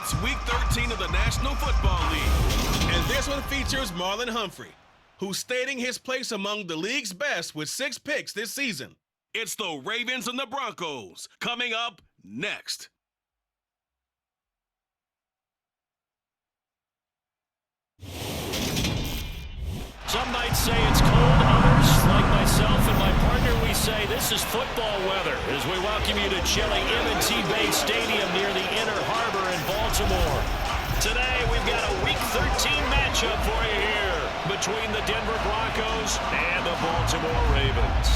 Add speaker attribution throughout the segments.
Speaker 1: It's Week 13 of the National Football League. And this one features Marlon Humphrey, who's stating his place among the league's best with 6 picks this season. It's the Ravens and the Broncos, coming up next.
Speaker 2: Some might say it's cold, others, like myself and my partner, we say this is football weather as we welcome you to chilly M&T Bank Stadium near the Inner Harbor in Baltimore. Today, we've got a Week 13 matchup for you here between the Denver Broncos and the Baltimore Ravens.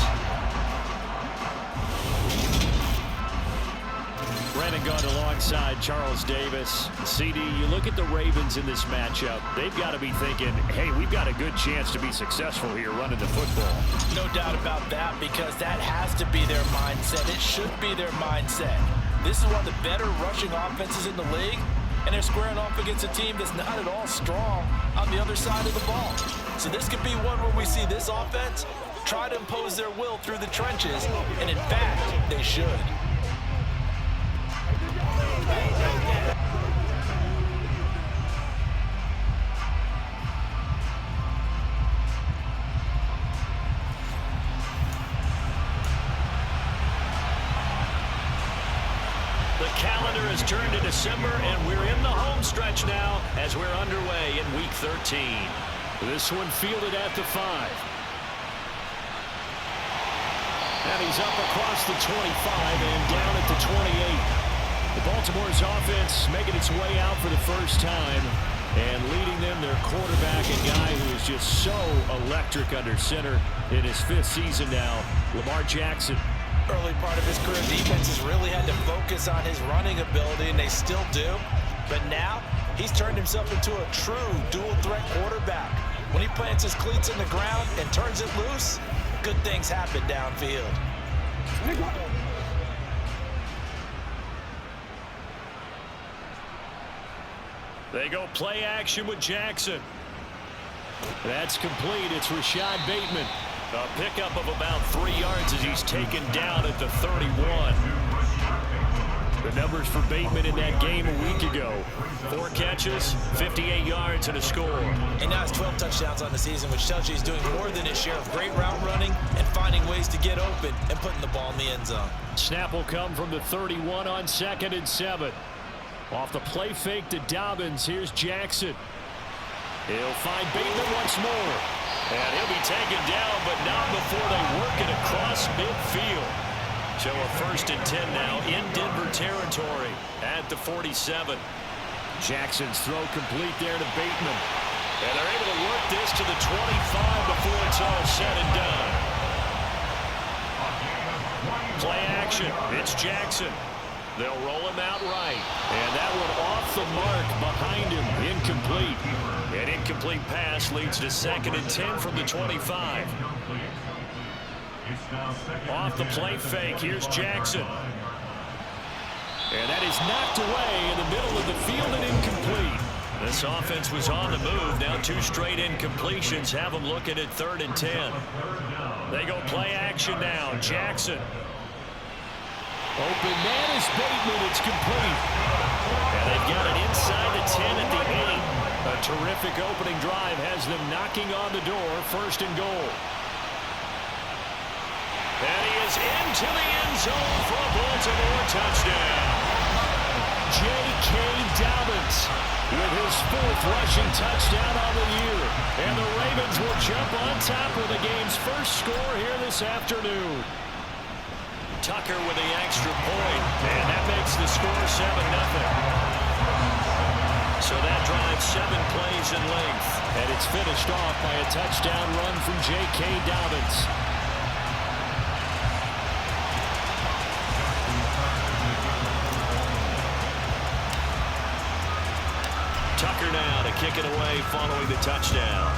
Speaker 2: Brandon Gaunt alongside Charles Davis. CD, you look at the Ravens in this matchup, they've got to be thinking, hey, we've got a good chance to be successful here running the football.
Speaker 3: No doubt about that, because that has to be their mindset. It should be their mindset. This is one of the better rushing offenses in the league, and they're squaring off against a team that's not at all strong on the other side of the ball. So this could be one where we see this offense try to impose their will through the trenches, and in fact, they should.
Speaker 2: The calendar has turned to December, and we're in the home stretch now as we're underway in Week 13. This one fielded at the 5. And he's up across the 25 and down at the 28. Baltimore's offense making its way out for the first time, and leading them their quarterback, a guy who is just so electric under center in his 5th season now, Lamar Jackson.
Speaker 3: Early part of his career, defenses really had to focus on his running ability, and they still do. But now, he's turned himself into a true dual-threat quarterback. When he plants his cleats in the ground and turns it loose, good things happen downfield.
Speaker 2: They go play action with Jackson. That's complete. It's Rashad Bateman. A pickup of about 3 yards as he's taken down at the 31. The numbers for Bateman in that game a week ago. 4 catches, 58 yards, and a score.
Speaker 3: And now it's 12 touchdowns on the season, which tells you he's doing more than his share of great route running and finding ways to get open and putting the ball in the end zone.
Speaker 2: Snap will come from the 31 on 2nd and 7. Off the play fake to Dobbins, here's Jackson. He'll find Bateman once more. And he'll be taken down, but not before they work it across midfield. So a 1st and 10 now in Denver territory at the 47. Jackson's throw complete there to Bateman. And they're able to work this to the 25 before it's all said and done. Play action. It's Jackson. They'll roll him out right. And that one off the mark behind him. Incomplete. An incomplete pass leads to 2nd and 10 from the 25. Off the play fake. Here's Jackson. And that is knocked away in the middle of the field and incomplete. This offense was on the move. Now 2 straight incompletions have them looking at 3rd and 10. They go play action now. Jackson. Open man is Bateman. It's complete. And they've got it inside the 10 at the 8. A terrific opening drive has them knocking on the door. 1st and goal. And he is into the end zone for a Baltimore touchdown. J.K. Dobbins with his 4th rushing touchdown on the year. And the Ravens will jump on top with the game's first score here this afternoon. Tucker with the extra point, and that makes the score 7-0. So that drives 7 plays in length. And it's finished off by a touchdown run from J.K. Dobbins. Tucker now to kick it away following the touchdown.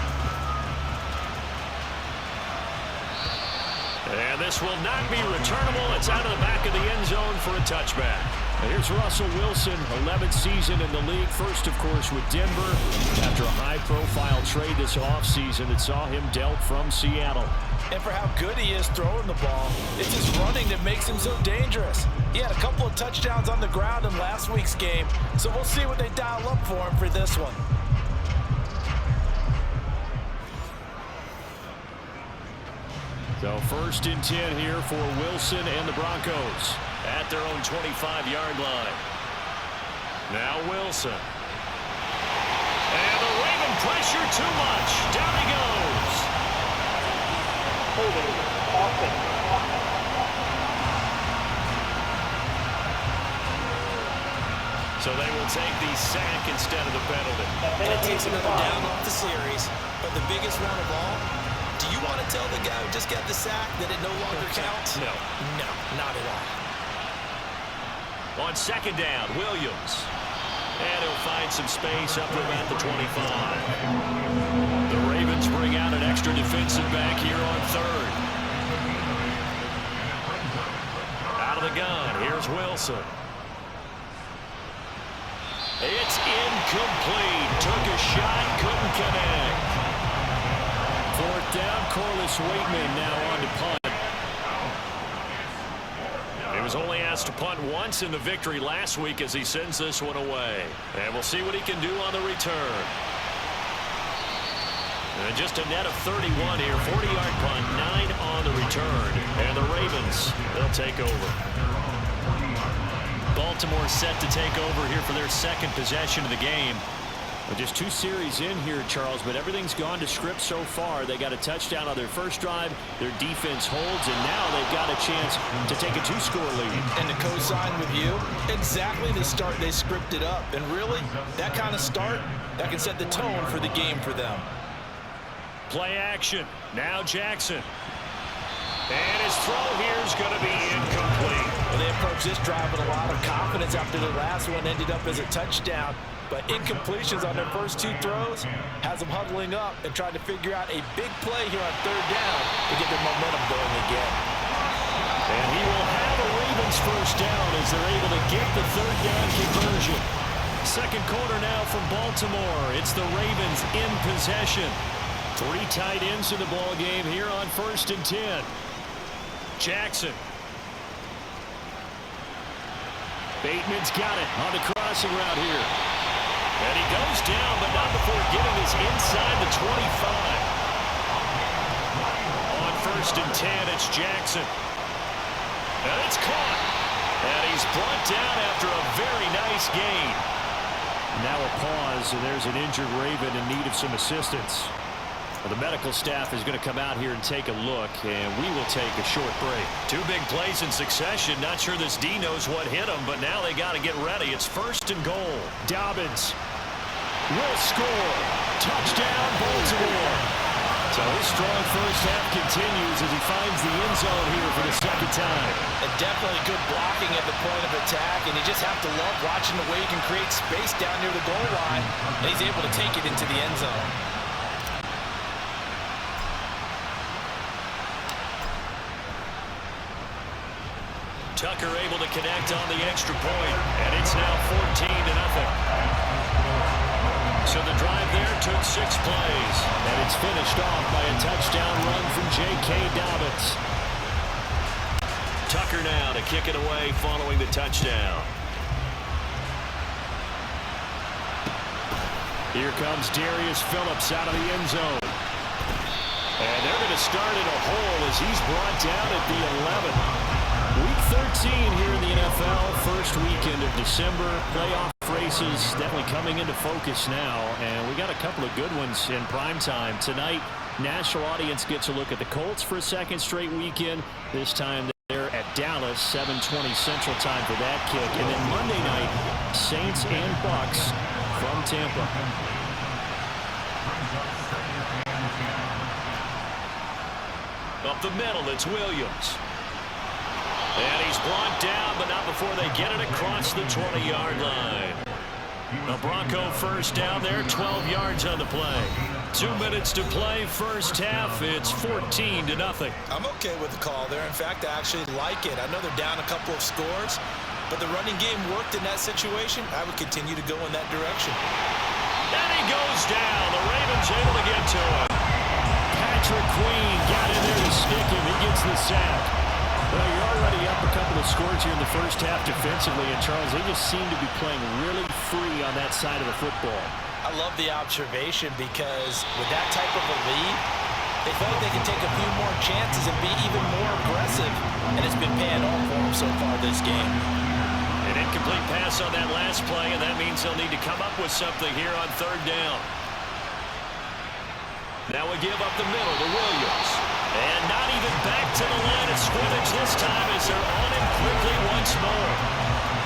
Speaker 2: And this will not be returnable. It's out of the back of the end zone for a touchback. And here's Russell Wilson, 11th season in the league. First, of course, with Denver after a high-profile trade this offseason that saw him dealt from Seattle.
Speaker 3: And for how good he is throwing the ball, it's his running that makes him so dangerous. He had a couple of touchdowns on the ground in last week's game, so we'll see what they dial up for him for this one.
Speaker 2: So 1st and 10 here for Wilson and the Broncos at their own 25-yard line. Now Wilson. And the Raven pressure too much. Down he goes. So they will take the sack instead of the penalty.
Speaker 4: And it takes another down off the series. But the biggest one of all, do you want to tell the guy who just got the sack that it no longer counts?
Speaker 2: No.
Speaker 4: No, not at all.
Speaker 2: On 2nd down, Williams. And he'll find some space up to about the 25. The Ravens bring out an extra defensive back here on 3rd. Out of the gun, here's Wilson. It's incomplete. Took a shot, couldn't connect. 4th down, Corliss Waitman now on to punt. He was only asked to punt once in the victory last week as he sends this one away. And we'll see what he can do on the return. And just a net of 31 here. 40-yard punt, 9 on the return. And the Ravens, they'll take over. Baltimore set to take over here for their 2nd possession of the game. Well, just 2 series in here, Charles, but everything's gone to script so far. They got a touchdown on their first drive. Their defense holds, and now they've got a chance to take a 2-score lead.
Speaker 3: And to co-sign with you, exactly the start they scripted up. And really, that kind of start, that can set the tone for the game for them.
Speaker 2: Play action. Now Jackson. And his throw here is going to be incomplete.
Speaker 3: Well, they approached this drive with a lot of confidence after the last one ended up as a touchdown. But incompletions on their first 2 throws has them huddling up and trying to figure out a big play here on 3rd down to get their momentum going again.
Speaker 2: And he will have a Ravens first down as they're able to get the 3rd down conversion. 2nd quarter now from Baltimore. It's the Ravens in possession. 3 tight ends in the ball game here on 1st and 10. Jackson. Bateman's got it on the crossing route here. And he goes down, but not before getting us inside the 25. On 1st and 10, it's Jackson. And it's caught. And he's brought down after a very nice gain. Now a pause, and there's an injured Raven in need of some assistance. Well, the medical staff is going to come out here and take a look, and we will take a short break. 2 big plays in succession. Not sure this D knows what hit him, but now they got to get ready. It's 1st and goal. Dobbins will score. Touchdown, Baltimore. So his strong first half continues as he finds the end zone here for the 2nd time.
Speaker 3: And definitely good blocking at the point of attack, and you just have to love watching the way he can create space down near the goal line, and he's able to take it into the end zone.
Speaker 2: Tucker able to connect on the extra point, and it's now 14-0. So the drive there took 6 plays, and it's finished off by a touchdown run from J.K. Dobbins. Tucker now to kick it away following the touchdown. Here comes Darius Phillips out of the end zone. And they're going to start in a hole as he's brought down at the 11. Week 13 here in the NFL, first weekend of December. Playoff races definitely coming into focus now, and we got a couple of good ones in prime time. Tonight, national audience gets a look at the Colts for a 2nd straight weekend. This time they're at Dallas, 7:20 Central Time for that kick. And then Monday night, Saints and Bucks from Tampa. Up the middle, it's Williams. And he's brought down, but not before they get it across the 20-yard line. The Bronco first down there, 12 yards on the play. 2 minutes to play, first half. It's 14-0.
Speaker 3: I'm okay with the call there. In fact, I actually like it. I know they're down a couple of scores, but the running game worked in that situation. I would continue to go in that direction.
Speaker 2: And he goes down. The Ravens able to get to him. Patrick Queen got in there to stick him. He gets the sack. Well, you're already up a couple of scores here in the first half defensively, and Charles, they just seem to be playing really free on that side of the football.
Speaker 3: I love the observation because with that type of a lead, they felt like they could take a few more chances and be even more aggressive, and it's been paying off for them so far this game.
Speaker 2: An incomplete pass on that last play, and that means they'll need to come up with something here on third down. Now we give up the middle to Williams. And not even back to the line of scrimmage this time as they're on him quickly once more.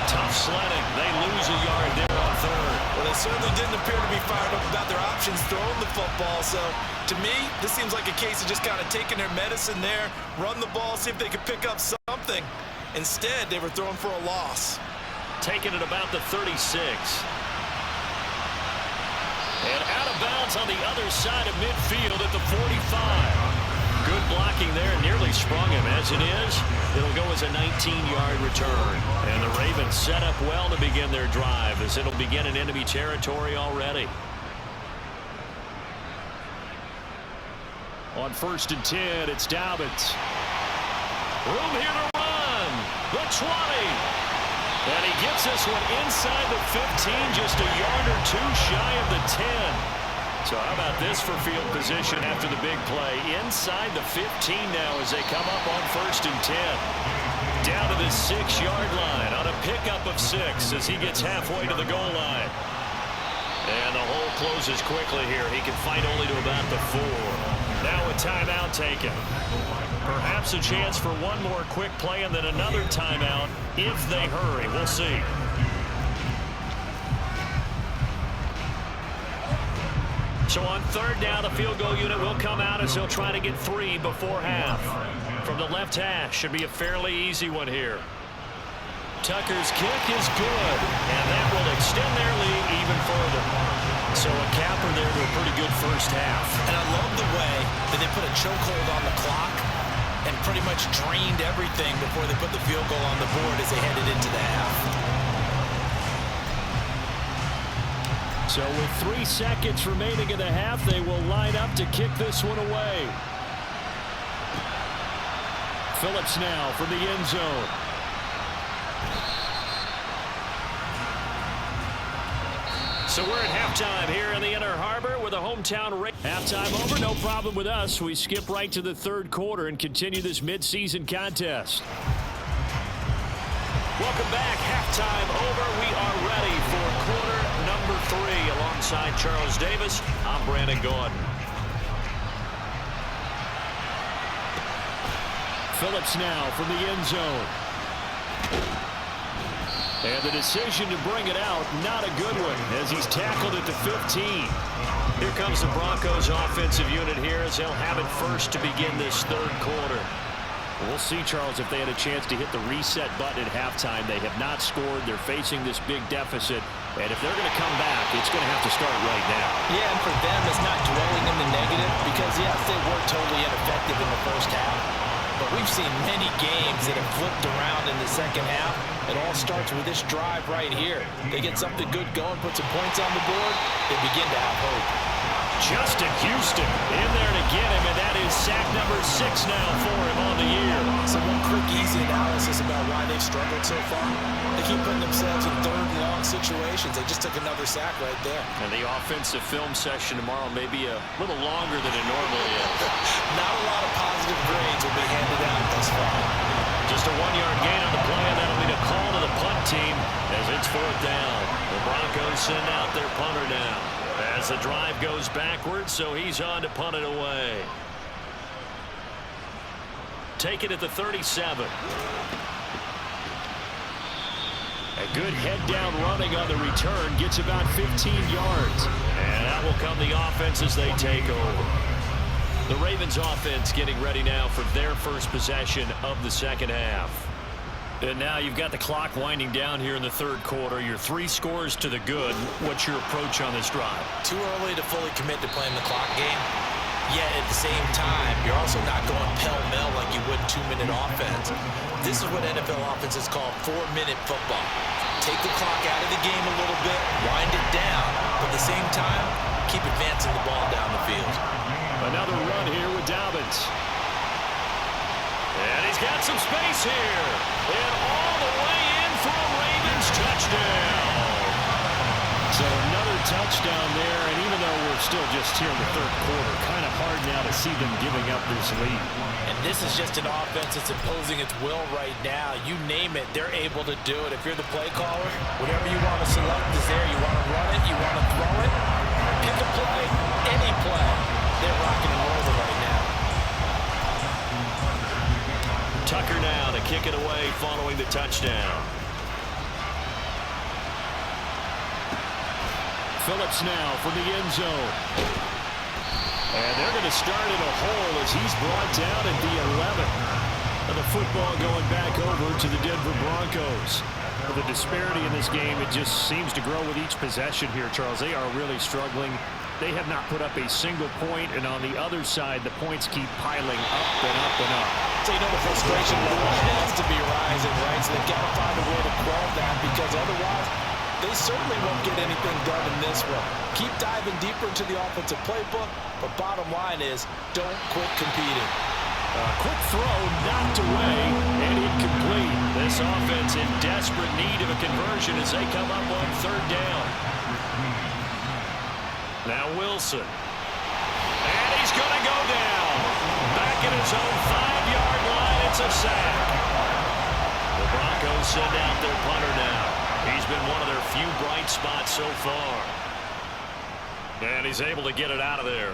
Speaker 2: Tough sledding. They lose a yard there on third.
Speaker 3: Well, they certainly didn't appear to be fired up about their options throwing the football. So, to me, this seems like a case of just kind of taking their medicine there, run the ball, see if they could pick up something. Instead, they were throwing for a loss.
Speaker 2: Taking it about the 36. And out of bounds on the other side of midfield at the 45. Good blocking there, nearly sprung him. As it is, it'll go as a 19-yard return. And the Ravens set up well to begin their drive as it'll begin in enemy territory already. On 1st and 10, it's Dobbins. Room here to run. The 20. And he gets this one inside the 15, just a yard or two shy of the 10. So how about this for field position after the big play? Inside the 15 now as they come up on 1st and 10. Down to the 6-yard line on a pickup of 6 as he gets halfway to the goal line. And the hole closes quickly here. He can fight only to about the 4. Now a timeout taken. Perhaps a chance for one more quick play and then another timeout if they hurry. We'll see. So on third down, the field goal unit will come out as they'll try to get 3 before half. From the left hash, should be a fairly easy one here. Tucker's kick is good, and that will extend their lead even further. So a capper there to a pretty good first half.
Speaker 3: And I love the way that they put a chokehold on the clock and pretty much drained everything before they put the field goal on the board as they headed into the half.
Speaker 2: So with 3 seconds remaining in the half, they will line up to kick this one away. Phillips now from the end zone. So we're at halftime here in the Inner Harbor with a hometown race. Halftime over, no problem with us. We skip right to the third quarter and continue this midseason contest. Welcome back. Halftime over. We are ready for quarter number 3 alongside Charles Davis. I'm Brandon Gordon. Phillips now from the end zone. And the decision to bring it out, not a good one, as he's tackled at the 15. Here comes the Broncos offensive unit here as they'll have it first to begin this third quarter. We'll see, Charles, if they had a chance to hit the reset button at halftime. They have not scored. They're facing this big deficit. And if they're going to come back, it's going to have to start right now.
Speaker 3: Yeah, and for them, it's not dwelling in the negative because, yes, they were totally ineffective in the first half. But we've seen many games that have flipped around in the second half. It all starts with this drive right here. They get something good going, put some points on the board, they begin to have hope.
Speaker 2: Justin Houston in there to get him, and that is sack number 6 now for him on the year.
Speaker 3: So one quick, easy analysis about why they've struggled so far. They keep putting themselves in third and long situations. They just took another sack right there.
Speaker 2: And the offensive film session tomorrow may be a little longer than it normally is.
Speaker 3: Not a lot of positive grades will be handed out thus far.
Speaker 2: Just a 1-yard gain on the play, and that'll be the call to the punt team as it's 4th down. The Broncos send out their punter now as the drive goes backwards, so he's on to punt it away. Take it at the 37. A good head-down running on the return gets about 15 yards. And out will come the offense as they take over. The Ravens offense getting ready now for their first possession of the second half. And now you've got the clock winding down here in the third quarter. You're 3 scores to the good. What's your approach on this drive?
Speaker 3: Too early to fully commit to playing the clock game. Yet at the same time, you're also not going pell-mell like you would 2 2-minute offense. This is what NFL offenses call 4-minute football. Take the clock out of the game a little bit, wind it down, but at the same time, keep advancing the ball down the field.
Speaker 2: Another run here with Dobbins. And he's got some space here. And all the way in for a Ravens touchdown. So another touchdown there, and even though we're still just here in the third quarter, kind of hard now to see them giving up this lead.
Speaker 3: And this is just an offense that's imposing its will right now. You name it, they're able to do it. If you're the play caller, whatever you want to select is there. You want to run it, you want to throw it, pick a play, any play. They're rocking and rolling right now.
Speaker 2: Tucker now to kick it away following the touchdown. Phillips now from the end zone. And they're going to start in a hole as he's brought down at the 11. And the football going back over to the Denver Broncos. Well, the disparity in this game, it just seems to grow with each possession here, Charles. They are really struggling. They have not put up a single point, and on the other side, the points keep piling up and up and up.
Speaker 3: So you know the frustration level has to be rising, right? So they've got to find a way to quell that, because otherwise they certainly won't get anything done in this one. Keep diving deeper into the offensive playbook, but bottom line is don't quit competing.
Speaker 2: Quick throw knocked away and incomplete. This offense in desperate need of a conversion as they come up on third down. Now Wilson. And he's going to go down. Back at his own 5-yard line. It's a sack. The Broncos send out their punter now. He's been one of their few bright spots so far. And he's able to get it out of there.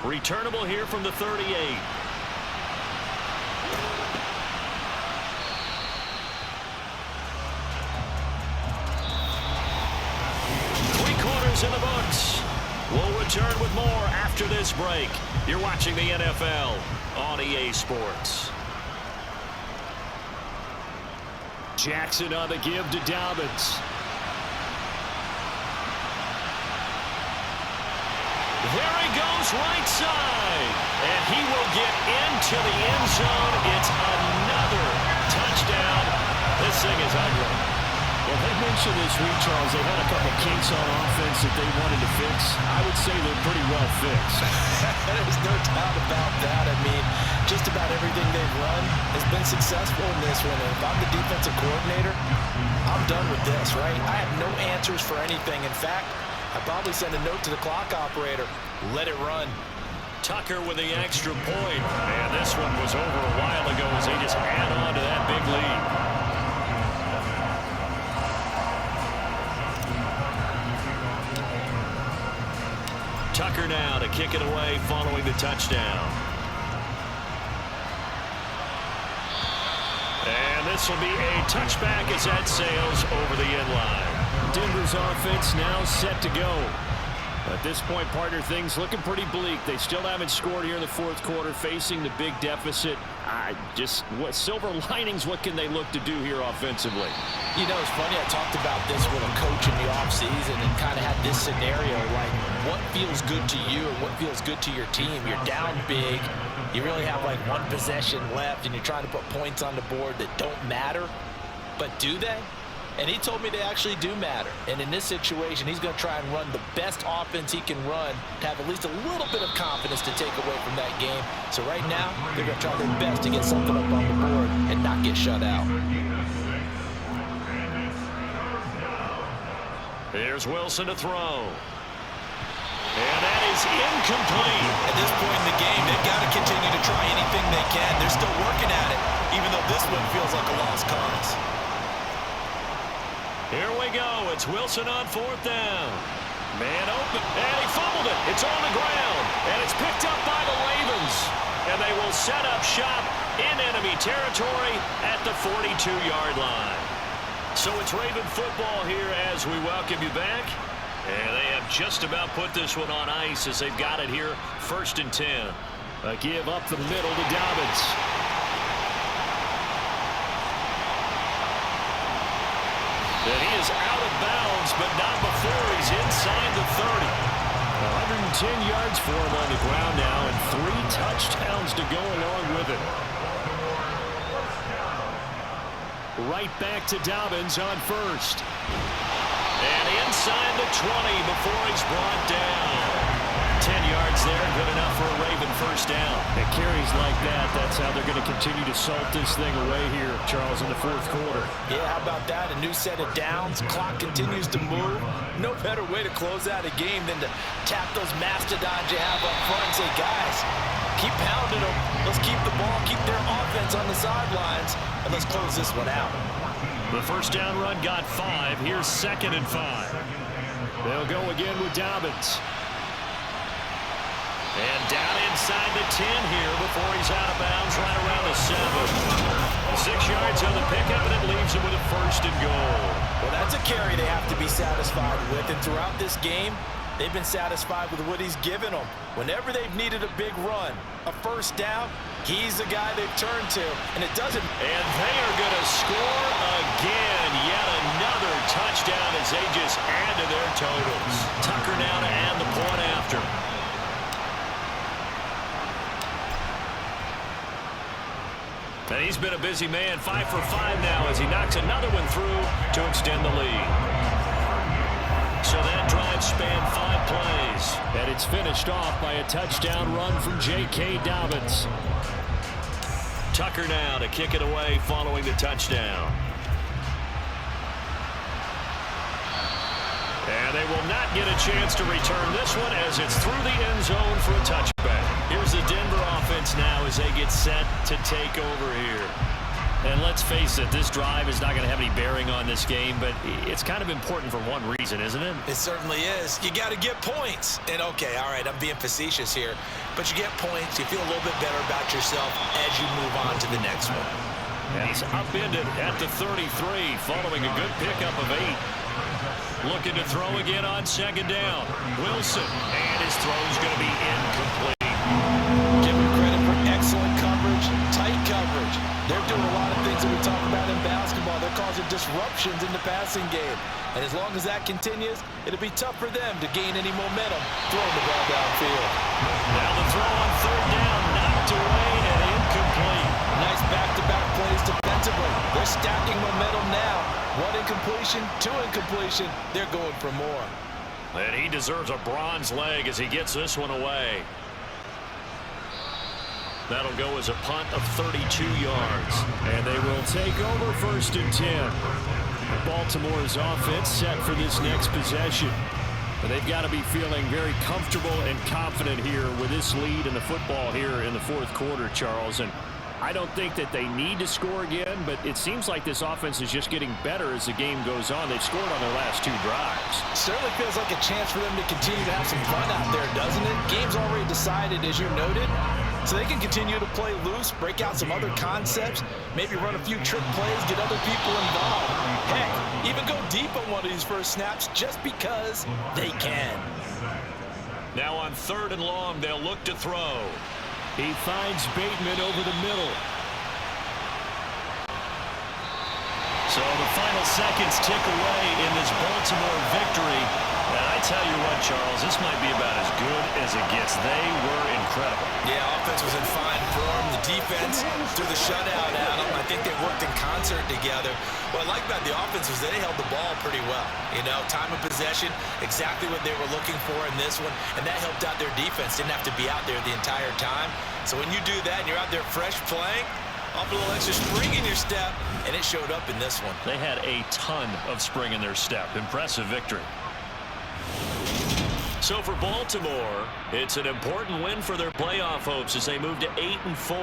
Speaker 2: Returnable here from the 38. 3 quarters in the books. We'll return with more after this break. You're watching the NFL on EA Sports. Jackson on the give to Dobbins. There he goes right side. And he will get into the end zone. It's another touchdown. This thing is ugly. Well, they mentioned this week, Charles, they had a couple kinks on offense that they wanted to fix. I would say they're pretty well fixed.
Speaker 3: There's no doubt about that. I mean, just about everything they've run has been successful in this one. And if I'm the defensive coordinator, I'm done with this, right? I have no answers for anything. In fact, I'd probably send a note to the clock operator. Let it run.
Speaker 2: Tucker with the extra point. And this one was over a while ago as they just add on to that big lead. Tucker now to kick it away following the touchdown. And this will be a touchback as that sails over the end line. Denver's offense now set to go. At this point, partner, things looking pretty bleak. They still haven't scored here in the fourth quarter, facing the big deficit. What silver linings, what can they look to do here offensively?
Speaker 3: You know, it's funny, I talked about this with a coach in the offseason and kind of had this scenario, like what feels good to you and what feels good to your team. You're down big. You really have like one possession left and you're trying to put points on the board that don't matter. But do they? And he told me they actually do matter. And in this situation, he's going to try and run the best offense he can run to have at least a little bit of confidence to take away from that game. So right now, they're going to try their best to get something up on the board and not get shut out.
Speaker 2: Here's Wilson to throw. And that is incomplete.
Speaker 3: At this point in the game, they've got to continue to try anything they can. They're still working at it, even though this one feels like a lost cause.
Speaker 2: Here we go. It's Wilson on fourth down. Man open. And he fumbled it. It's on the ground. And it's picked up by the Ravens. And they will set up shop in enemy territory at the 42-yard line. So it's Raven football here as we welcome you back. And they have just about put this one on ice as they've got it here. 1st and 10. A give up the middle to Dobbins. And he is out of bounds, but not before he's inside the 30. 110 yards for him on the ground now and 3 touchdown downs to go along with it. Right back to Dobbins on first. And inside the 20 before he's brought down. 10 yards there, good enough for a Raven first down.
Speaker 5: At carries like that, that's how they're going to continue to salt this thing away here, Charles, in the fourth quarter.
Speaker 3: Yeah, how about that? A new set of downs. Clock continues to move. No better way to close out a game than to tap those mastodons you have up front and say, guys, keep pounding them. Let's keep the ball, keep their offense on the sidelines, and let's close this one out.
Speaker 2: The first down run got 5. Here's 2nd and 5. They'll go again with Dobbins. And down inside the 10 here before he's out of bounds right around the 7. 6 yards on the pickup, and it leaves him with a first and goal.
Speaker 3: Well, that's a carry they have to be satisfied with. And throughout this game, they've been satisfied with what he's given them. Whenever they've needed a big run, a first down, he's the guy they've turned to. And it doesn't.
Speaker 2: And they are going to score again. Yet another touchdown as they just add to their totals. Tucker now to add the point after. And he's been a busy man, 5 for 5 now as he knocks another one through to extend the lead. So that drive spanned 5 plays.
Speaker 5: And it's finished off by a touchdown run from J.K. Dobbins.
Speaker 2: Tucker now to kick it away following the touchdown. And they will not get a chance to return this one as it's through the end zone for a touchback. Here's the Denver offense now as they get set to take over here.
Speaker 5: And let's face it, this drive is not going to have any bearing on this game, but it's kind of important for one reason, isn't it?
Speaker 4: It certainly is. You got to get points. And, okay, all right, I'm being facetious here, but you get points, you feel a little bit better about yourself as you move on to the next one.
Speaker 2: And he's upended at the 33 following a good pickup of 8. Looking to throw again on 2nd down. Wilson, and his throw's going to be incomplete.
Speaker 3: Give him credit for excellent coverage, tight coverage. They're doing a lot of things that we talk about in basketball. They're causing disruptions in the passing game. And as long as that continues, it'll be tough for them to gain any momentum throwing the ball downfield.
Speaker 2: Now the throw on 3rd down, knocked away and incomplete.
Speaker 3: Nice back-to-back plays defensively. They're stacking momentum now. 1 incompletion, 2 incompletion. They're going for more.
Speaker 2: And he deserves a bronze leg as he gets this one away. That'll go as a punt of 32 yards.
Speaker 5: And they will take over 1st and 10. Baltimore's offense set for this next possession. But they've got to be feeling very comfortable and confident here with this lead in the football here in the fourth quarter, Charles. And I don't think that they need to score again, but it seems like this offense is just getting better as the game goes on. They've scored on their last 2 drives.
Speaker 3: Certainly feels like a chance for them to continue to have some fun out there, doesn't it? Game's already decided, as you noted, so they can continue to play loose, break out some other concepts, maybe run a few trick plays, get other people involved. Heck, even go deep on one of these first snaps just because they can.
Speaker 2: Now on 3rd and long, they'll look to throw.
Speaker 5: He finds Bateman over the middle.
Speaker 2: So the final seconds tick away in this Baltimore victory. And I tell you what, Charles, this might be about as good as it gets. They were incredible.
Speaker 4: Yeah, offense was in fine form. The defense threw the shutout at them. I think they worked in concert together. What I like about the offense was they held the ball pretty well. You know, time of possession, exactly what they were looking for in this one, and that helped out their defense. Didn't have to be out there the entire time. So when you do that and you're out there fresh playing, off a little extra spring in your step, and it showed up in this one.
Speaker 2: They had a ton of spring in their step. Impressive victory. So for Baltimore, it's an important win for their playoff hopes as they move to 8-4.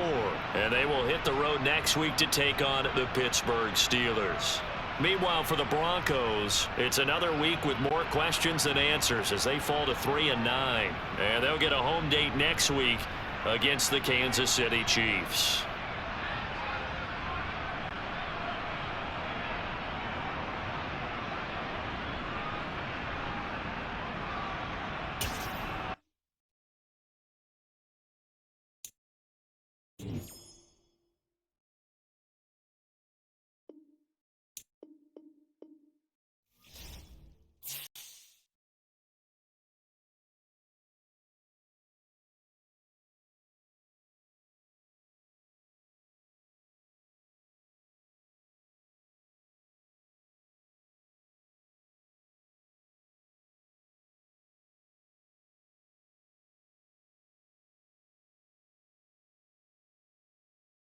Speaker 2: And they will hit the road next week to take on the Pittsburgh Steelers. Meanwhile, for the Broncos, it's another week with more questions than answers as they fall to 3-9. And they'll get a home date next week against the Kansas City Chiefs.